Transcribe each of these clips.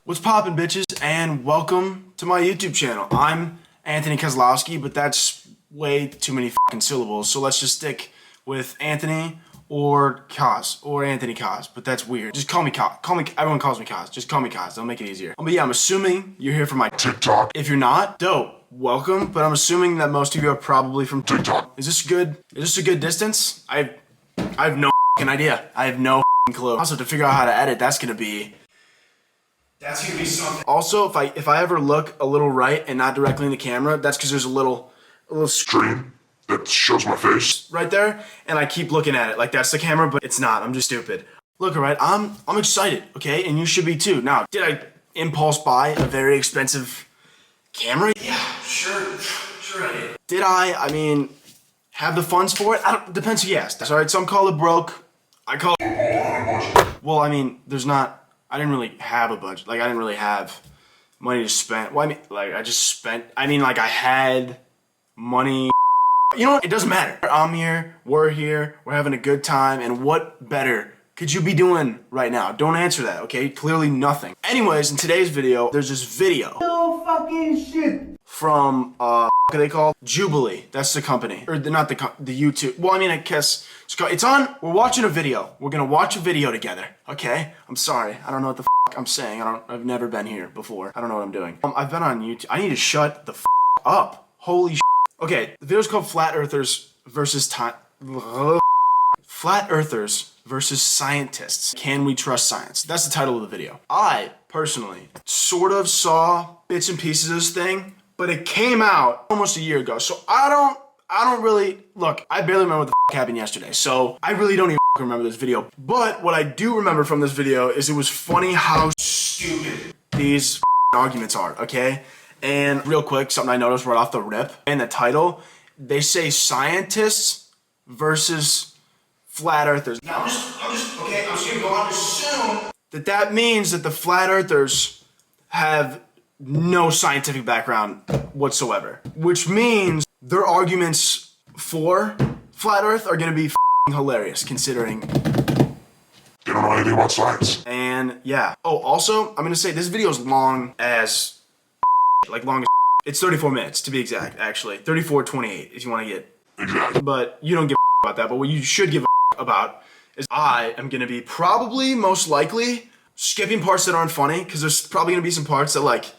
What's poppin', bitches, and welcome to my YouTube channel. I'm Anthony Kozlowski, but that's way too many fucking syllables, so let's just stick with Anthony or Koz, or Anthony Koz, but that's weird. Just call me Koz. Everyone calls me Koz. Just call me Koz. That'll make it easier. But yeah, I'm assuming you're here for my TikTok. If you're not, dope. Welcome, but I'm assuming that most of you are probably from TikTok. Is this good? Is this a good distance? I have no fucking idea. I have no fucking clue. Also, to figure out how to edit, that's gonna be something. Also, if I ever look a little right and not directly in the camera, that's because there's a little screen that shows my face right there, and I keep looking at it like that's the camera, but it's not. I'm just stupid. Look, alright, I'm excited, okay, and you should be too. Now, did I impulse buy a very expensive camera? Yeah, sure I did. Did I mean, have the funds for it? Depends who you ask. Alright, some call it broke. I call it, well, I mean, I didn't really have a budget. Like, I didn't really have money to spend. Well, I mean, like, I had money. You know what? It doesn't matter. I'm here, we're having a good time, and what better could you be doing right now? Don't answer that, okay? Clearly nothing. Anyways, in today's video, there's this video. No fucking shit. From, what are they called? Jubilee. That's the company. Or not the YouTube. Well, I mean, I guess it's on. We're watching a video. We're gonna watch a video together, okay? I'm sorry. I don't know what the I'm saying. I've never been here before. I don't know what I'm doing. I've been on YouTube. I need to shut the up. Holy shit. Okay, the video's called Flat Earthers versus Flat Earthers versus Scientists. Can we trust science? That's the title of the video. I, personally, sort of saw bits and pieces of this thing, but it came out almost a year ago, so I don't really, look, I barely remember what the happened yesterday, so I really don't even remember this video. But what I do remember from this video is it was funny how stupid these arguments are, okay? And real quick, something I noticed right off the rip, in the title, they say scientists versus flat earthers. Now I'm just gonna go on to assume that means that the flat earthers have no scientific background whatsoever, which means their arguments for flat earth are gonna be hilarious, considering they don't know anything about science. And yeah. Oh, also, I'm gonna say this video is long as it's 34 minutes to be exact, actually. 34:28 if you want to get exact. But you don't give about that. But what you should give about is I am gonna be probably, most likely, skipping parts that aren't funny, because there's probably gonna be some parts that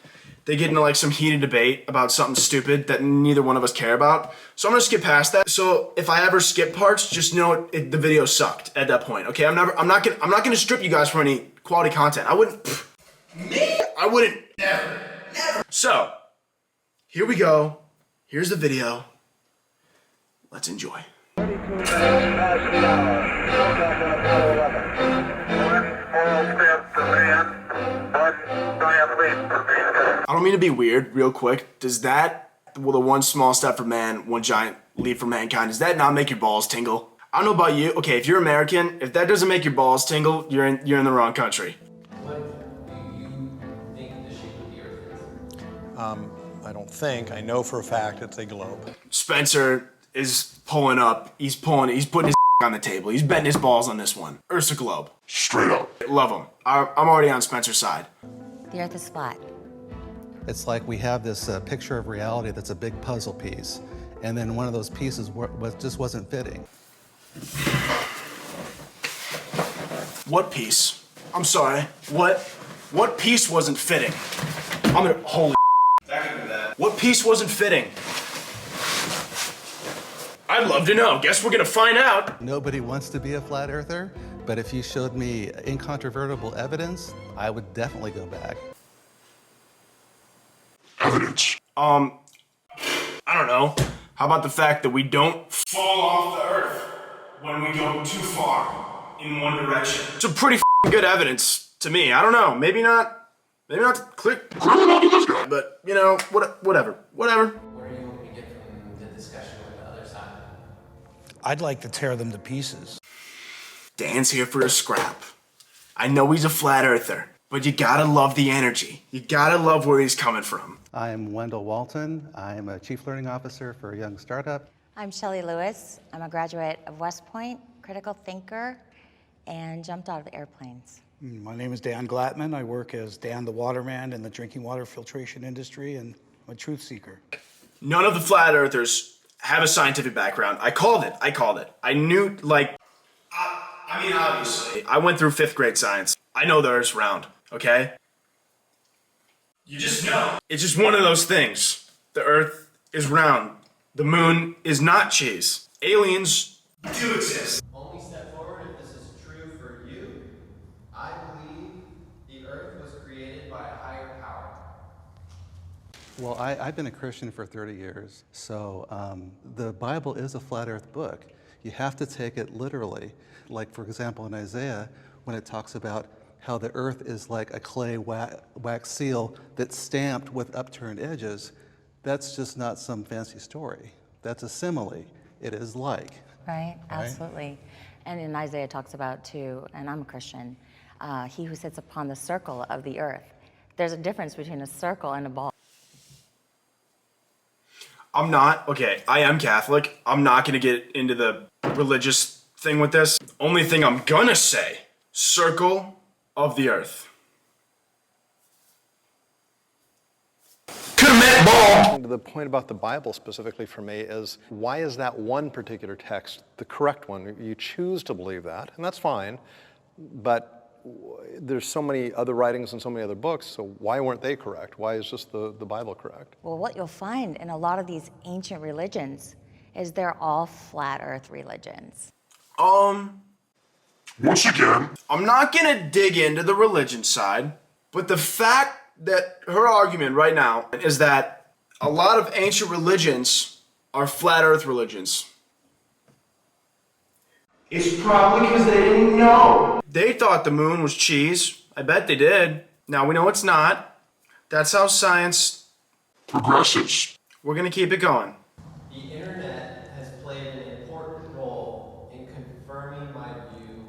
they get into some heated debate about something stupid that neither one of us care about. So I'm gonna skip past that. So if I ever skip parts, just know the video sucked at that point. Okay, I'm not gonna strip you guys for any quality content. I wouldn't. Never. So here we go. Here's the video. Let's enjoy. I don't mean to be weird, real quick. Will the one small step for man, one giant leap for mankind, does that not make your balls tingle? I don't know about you. Okay, if you're American, if that doesn't make your balls tingle, you're in the wrong country. What do you think the shape of the Earth is? I don't think. I know for a fact it's a globe. Spencer is pulling up. He's putting his on the table. He's betting his balls on this one. Earth's a globe. Straight up. Love him. I'm already on Spencer's side. The Earth is flat. It's like we have this picture of reality that's a big puzzle piece, and then one of those pieces just wasn't fitting. What piece? I'm sorry. What piece wasn't fitting? Holy that could be that. What piece wasn't fitting? I'd love to know. Guess we're gonna find out. Nobody wants to be a flat earther, but if you showed me incontrovertible evidence, I would definitely go back. Evidence? I don't know. How about the fact that we don't fall off the earth when we go too far in one direction? It's a pretty good evidence to me. I don't know. Maybe not clearly not to this guy, but you know, whatever. What are you hoping to get from the discussion with the other side? I'd like to tear them to pieces. Dan's here for a scrap. I know he's a flat earther, but you gotta love the energy. You gotta love where he's coming from. I am Wendell Walton. I am a Chief Learning Officer for a young startup. I'm Shelley Lewis. I'm a graduate of West Point, critical thinker, and jumped out of airplanes. My name is Dan Glatman. I work as Dan the Waterman in the drinking water filtration industry, and I'm a truth seeker. None of the flat earthers have a scientific background. I called it. I knew, like, I mean, obviously, I went through 5th grade science. I know the Earth's round, okay? You just know. It's just one of those things. The Earth is round. The moon is not cheese. Aliens do exist. Only step forward if this is true for you. I believe the earth was created by a higher power. Well, I've been a Christian for 30 years, so the Bible is a flat earth book. You have to take it literally. Like, for example, in Isaiah, when it talks about how the earth is like a clay wax seal that's stamped with upturned edges, that's just not some fancy story. That's a simile. It is like. Right, absolutely. And in Isaiah it talks about too, and I'm a Christian, he who sits upon the circle of the earth. There's a difference between a circle and a ball. I am Catholic. I'm not gonna get into the religious thing with this. Only thing I'm gonna say, circle of the earth. The point about the Bible specifically for me is, why is that one particular text the correct one? You choose to believe that, and that's fine, but there's so many other writings and so many other books, so why weren't they correct? Why is just the Bible correct? Well, what you'll find in a lot of these ancient religions is they're all flat earth religions. Once again, I'm not gonna dig into the religion side, but the fact that her argument right now is that a lot of ancient religions are flat earth religions. It's probably because they didn't know. They thought the moon was cheese. I bet they did. Now we know it's not. That's how science progresses. We're gonna keep it going. The internet has played an important role in confirming my view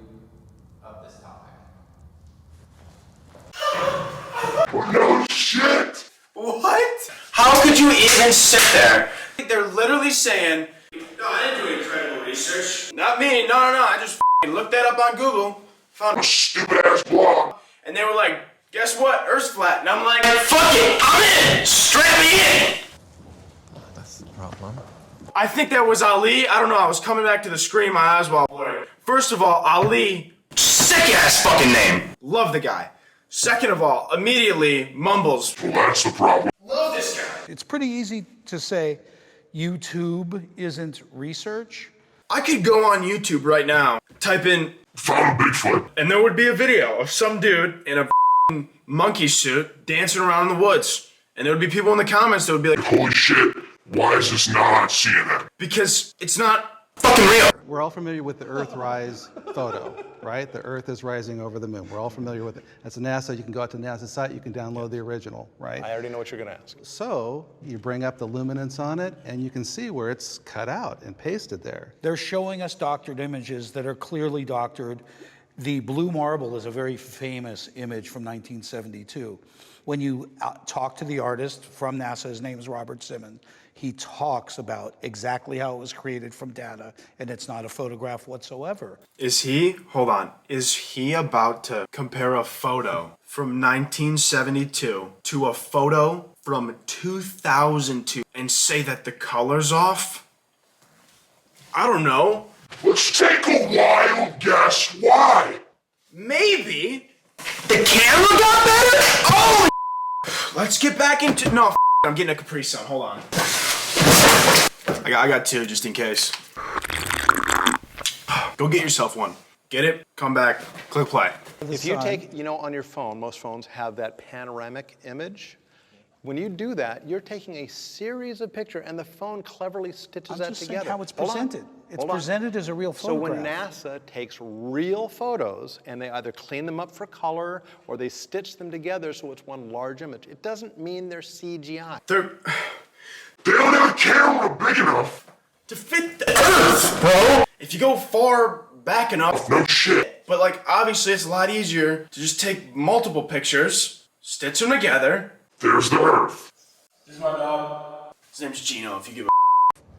of this topic. No shit! What? How could you even sit there? They're literally saying, no, I didn't do any credible research. Not me, no. I just looked that up on Google, found A stupid ass blog. and they were like, guess what? Earth's flat. And I'm like, fuck it, I'm in! Strap me in! That's the problem. I think that was Ali. I don't know, I was coming back to the screen, my eyes were all blurry. First of all, Ali, sick ass fucking name. Love the guy. Second of all, immediately mumbles, Well, that's the problem. love this guy. It's pretty easy to say YouTube isn't research. I could go on YouTube right now, type in, Found a Bigfoot. and there would be a video of some dude in a monkey suit dancing around in the woods. And there would be people in the comments that would be like, Holy shit, why is this not on CNN? because it's not fucking real. We're all familiar with the Earthrise photo, right? The Earth is rising over the moon. We're all familiar with it. That's NASA. You can go out to NASA's site. You can download the original, right? I already know what you're going to ask. So you bring up the luminance on it, and you can see where it's cut out and pasted there. They're showing us doctored images that are clearly doctored. The blue marble is a very famous image from 1972. When you talk to the artist from NASA, his name is Robert Simmons, he talks about exactly how it was created from data, and it's not a photograph whatsoever. Is he about to compare a photo from 1972 to a photo from 2002 and say that the color's off? I don't know. Let's take a wild guess why. Maybe the camera got better? Oh, let's get back into, no, I'm getting a Capri Sun, hold on. I got two just in case. Go get yourself one. Get it, come back, click play. If you take, on your phone, most phones have that panoramic image. When you do that, you're taking a series of pictures, and the phone cleverly stitches that just together. saying how it's Hold on. presented. It's Hold on. presented as a real So when photograph. NASA takes real photos and they either clean them up for color or they stitch them together so it's one large image, it doesn't mean they're CGI. They don't have a camera big enough. To fit the Earth, bro. If you go far back enough, No shit. but like obviously it's a lot easier to just take multiple pictures, stitch them together. There's the Earth. This is my dog. His name's Gino, if you give a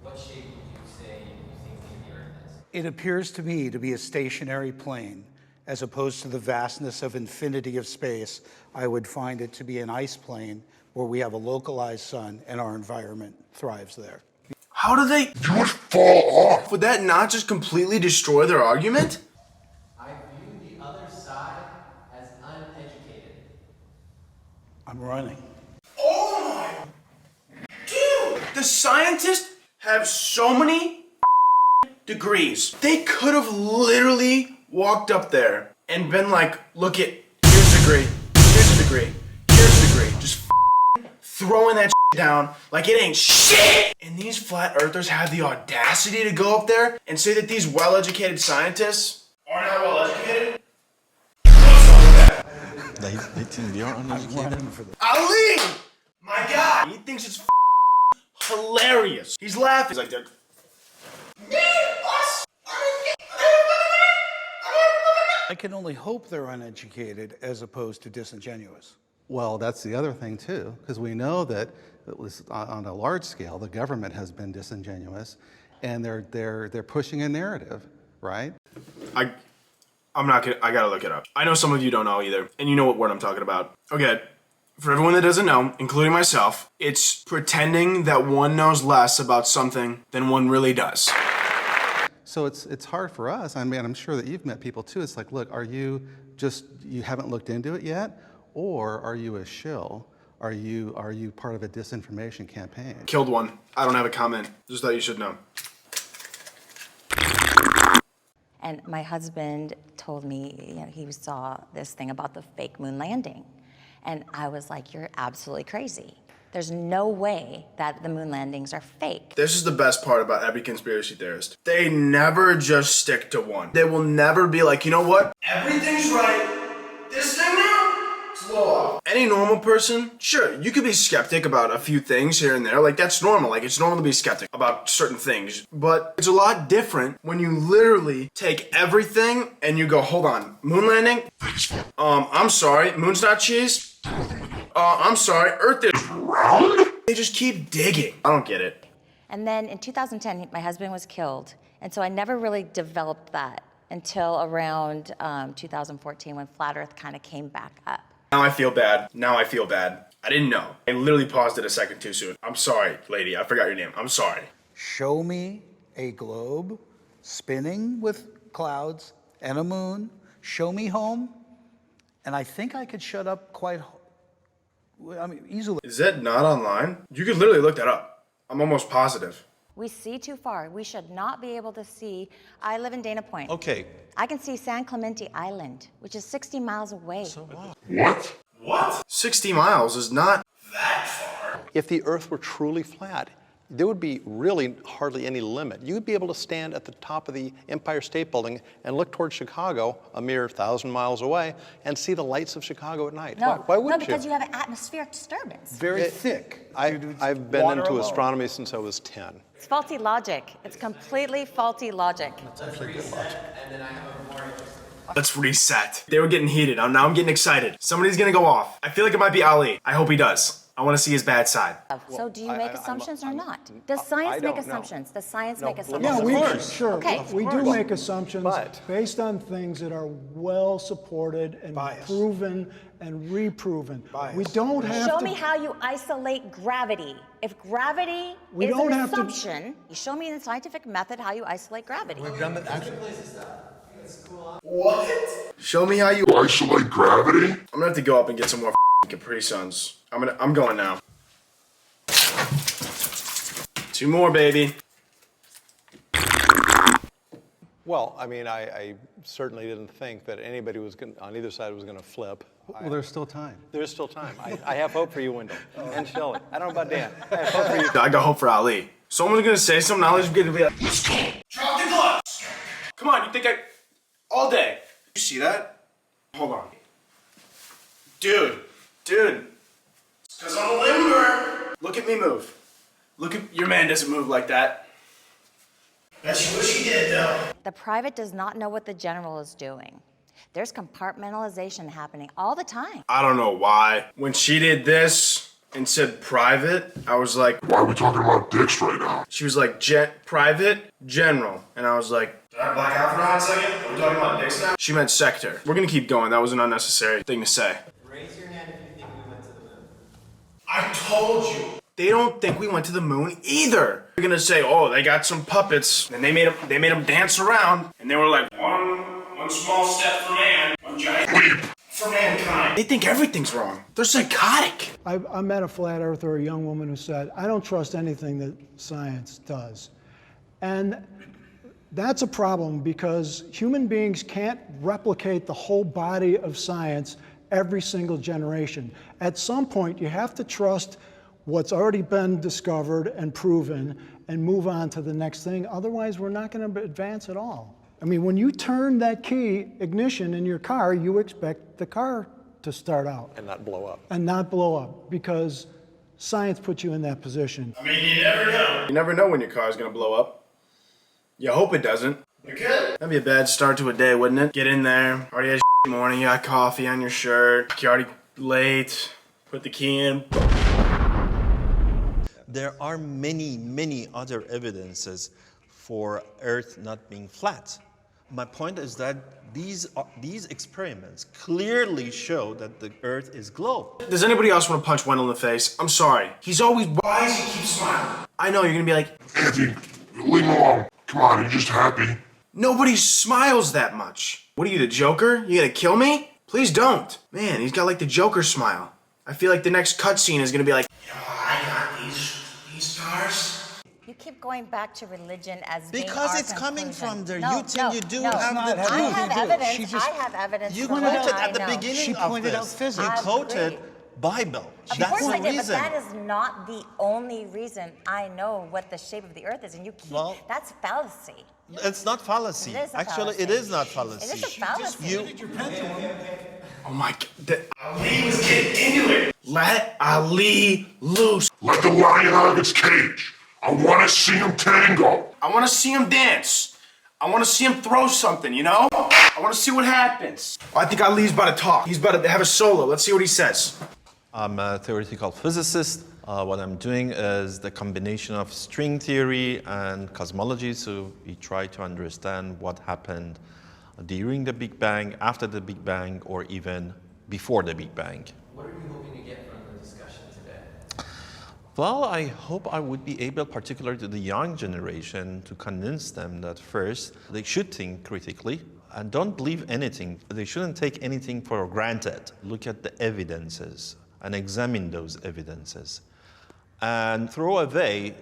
What shape would you say you think the earth is? It appears to me to be a stationary plane, as opposed to the vastness of infinity of space, I would find it to be an ice plane where we have a localized sun and our environment thrives there. How do they You would fall off. would that not just completely destroy their argument? I view the other side as uneducated. I'm running. Oh my dude! The scientists have so many degrees. They could have literally walked up there and been like, look at, here's a degree, here's a degree, here's a degree. Just throwing that down like it ain't shit. And these flat earthers have the audacity to go up there and say that these well-educated scientists are not well-educated? What's wrong with that? They think we are uneducated. Ali! My God! He thinks it's hilarious. He's laughing. He's like, they're... I can only hope they're uneducated as opposed to disingenuous. Well, that's the other thing too, because we know that at least on a large scale, the government has been disingenuous, and they're pushing a narrative, right? I'm not gonna, I gotta look it up. I know some of you don't know either, and you know what word I'm talking about. Okay, for everyone that doesn't know, including myself, it's pretending that one knows less about something than one really does. So it's hard for us. I mean, I'm sure that you've met people too. It's like, look, are you haven't looked into it yet, or are you a shill? Are you part of a disinformation campaign? Killed one. I don't have a comment. Just thought you should know. And my husband told me, he saw this thing about the fake moon landing. And I was like, you're absolutely crazy. There's no way that the moon landings are fake. This is the best part about every conspiracy theorist. They never just stick to one. They will never be like, you know what? Everything's right. This thing now, it's a little off. Any normal person, sure, you could be skeptic about a few things here and there. Like, that's normal. Like, it's normal to be skeptic about certain things. But it's a lot different when you literally take everything and you go, hold on, moon landing? I'm sorry, moon's not cheese? I'm sorry, Earth is round? They just keep digging. I don't get it. And then in 2010, my husband was killed. And so I never really developed that until around 2014 when Flat Earth kind of came back up. Now I feel bad. I didn't know. I literally paused it a second too soon. I'm sorry, lady. I forgot your name. I'm sorry. Show me a globe spinning with clouds and a moon. Show me home. And I think I could shut up easily. Is that not online? You could literally look that up. I'm almost positive. We see too far. We should not be able to see. I live in Dana Point. Okay. I can see San Clemente Island, which is 60 miles away. So what? What? What? 60 miles is not that far. If the Earth were truly flat, there would be really hardly any limit. You'd be able to stand at the top of the Empire State Building and look towards Chicago, a mere 1,000 miles away, and see the lights of Chicago at night. No, Why wouldn't no, because you have an atmospheric disturbance. Very thick. I've been into astronomy since I was 10. It's faulty logic. It's completely faulty logic. Let's reset, and then I have a more interesting. Let's reset. They were getting heated. Now I'm getting excited. Somebody's gonna go off. I feel like it might be Ali. I hope he does. I want to see his bad side. So do you make assumptions or not? Does science make assumptions? Does science make No, assumptions? Yeah, sure. Okay. We do make assumptions But- based on things that are well supported and Bias. proven and reproven. Bias. We don't have Show to. me how you isolate gravity. If gravity We is don't an have to- assumption, show me in the scientific method how you isolate gravity. What? Show me how you Isolate gravity? I'm gonna have to go up and get some more Capri Suns. I'm going now. 2 more, baby. Well, I mean, I certainly didn't think that anybody was on either side was going to flip. Well, there's still time. There's still time. I have hope for you, Wendell, and Shelley. I don't know about Dan. I have hope for you. I got hope for Ali. Someone's gonna say something, Ali's gonna be like, drop the gloves! Come on, you think all day. You see that? Hold on. Dude. It's because I'm a limber. Look at me move. Your man doesn't move like that. Bet you wish he did, though. The private does not know what the general is doing. There's compartmentalization happening all the time. I don't know why. When she did this and said private, I was like, Why are we talking about dicks right now? she was like, private, general. And I was like, duh. I black out for a hot second? Are we talking about dicks now? She meant sector. We're gonna keep going. That was an unnecessary thing to say. Raise your hand if you think we went to the moon. I told you. They don't think we went to the moon either. They're gonna say, oh, they got some puppets, and they made them dance around, and they were like, one small step for man, one giant leap for mankind. They think everything's wrong. They're psychotic. I met a flat earther, a young woman who said, I don't trust anything that science does. And that's a problem because human beings can't replicate the whole body of science every single generation. At some point, you have to trust what's already been discovered and proven and move on to the next thing. Otherwise, we're not going to advance at all. I mean, when you turn that key ignition in your car, you expect the car to start out. And not blow up. And not blow up because science puts you in that position. I mean, you never know. You never know when your car's gonna blow up. You hope it doesn't. It could. That'd be a bad start to a day, wouldn't it? Get in there, already had a morning, you got coffee on your shirt, you're already late, put the key in. There are many other evidences for Earth not being flat. My point is that these experiments clearly show that the Earth is globe. Does anybody else want to punch Wendell in the face? I'm sorry. He's always, why does he keep smiling? I know, you're gonna be like, Anthony, leave him alone. Come on, he's just happy. nobody smiles that much. What are you, the Joker? You gonna kill me? Please don't. Man, he's got like the Joker smile. I feel like the next cutscene is gonna be like, yo, I got these stars. You keep going back to religion as being Because our it's coming conclusion. from there. No, You think no, you do no. have the truth. I have evidence. She just- I have evidence. You for quoted what I at the know. beginning She of pointed out this. physics. You I quoted agree. Bible. Of That's course the I did, but reason. that is not the only reason I know what the shape of the earth is, and you keep, Well- that's fallacy. It's not fallacy. It is a Actually, fallacy. it is not fallacy. It is a fallacy. Oh my god, Ali was getting into it. Let Ali loose. Let the lion out of its cage. I want to see him tango. I want to see him dance. I want to see him throw something, you know? I want to see what happens. I think Ali's about to talk. He's about to have a solo. Let's see what he says. I'm a theoretical physicist. What I'm doing is the combination of string theory and cosmology. So we try to understand what happened during the Big Bang, after the Big Bang, or even before the Big Bang. What are you hoping to get from the discussion today? Well, I hope I would be able, particularly to the young generation, to convince them that first, they should think critically and don't believe anything. They shouldn't take anything for granted. Look at the evidences and examine those evidences and throw away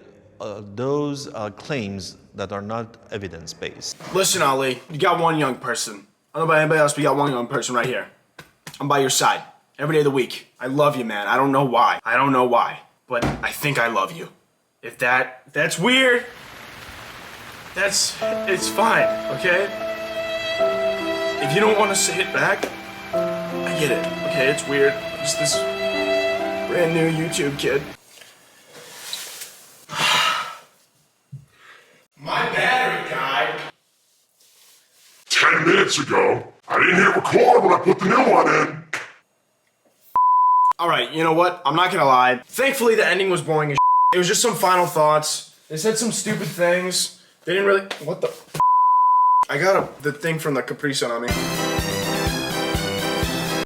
those claims that are not evidence-based. Listen, Ali, you got one young person. I don't know about anybody else, but you got one young person right here. I'm by your side every day of the week. I love you, man. I don't know why. I don't know why, but I think I love you. If that's weird, it's fine, okay? If you don't want to say it back, I get it, okay? It's weird. I'm just this brand new YouTube kid. My battery died. 10 minutes ago, I didn't hit record when I put the new one in. Alright, you know what? I'm not gonna lie. Thankfully, the ending was boring as shit. It was just some final thoughts. They said some stupid things. They didn't really. What the? I got the thing from the Capri Sun on me.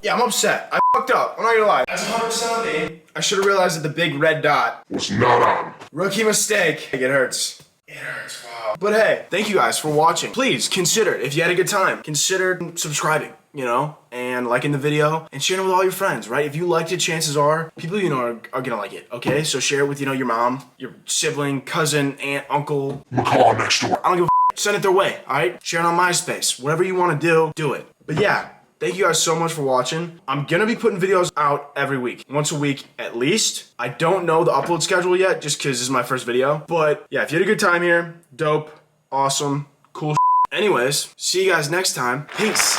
Yeah, I'm upset. I fucked up. I'm not gonna lie. That's 100% on me. I should have realized that the big red dot Was not on. Rookie mistake. It hurts. It hurts, wow. But hey, thank you guys for watching. Please consider, if you had a good time, consider subscribing, you know, and liking the video and sharing it with all your friends, right? If you liked it, chances are people you know are gonna like it, okay? So share it with, you know, your mom, your sibling, cousin, aunt, uncle. McCall next door. I don't give a f. Send it their way, all right? Share it on MySpace. Whatever you want to do it. But yeah. Thank you guys so much for watching. I'm gonna be putting videos out every week, once a week at least. I don't know the upload schedule yet, just because this is my first video. But yeah, if you had a good time here, dope, awesome, cool. Anyways, see you guys next time. Peace.